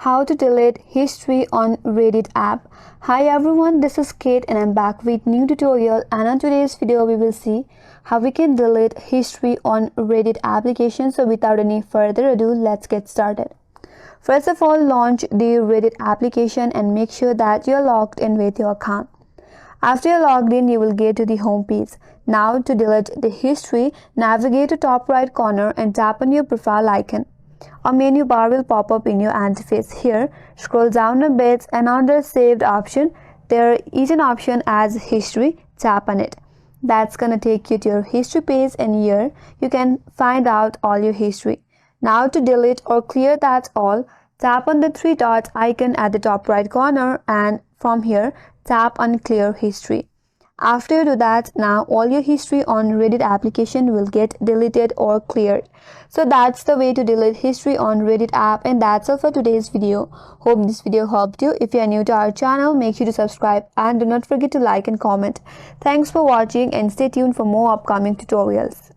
How to delete history on Reddit app. Hi everyone, this is Kate and I'm back with new tutorial, and on today's video we will see how we can delete history on Reddit application. So without any further ado, let's get started. First of all, launch the Reddit application and make sure that you're logged in with your account. After you're logged in, you will get to the home page. Now to delete the history, navigate to top right corner and tap on your profile icon. A menu bar will pop up in your interface. Here, scroll down a bit and on the saved option, there is an option as history. Tap on it. That's gonna take you to your history page, and here you can find out all your history. Now to delete or clear that all, tap on the three dot icon at the top right corner, and from here tap on clear history. After you do that, now all your history on Reddit application will get deleted or cleared. So that's the way to delete history on Reddit app, and that's all for today's video. Hope this video helped you. If you are new to our channel, make sure to subscribe and do not forget to like and comment. Thanks for watching and stay tuned for more upcoming tutorials.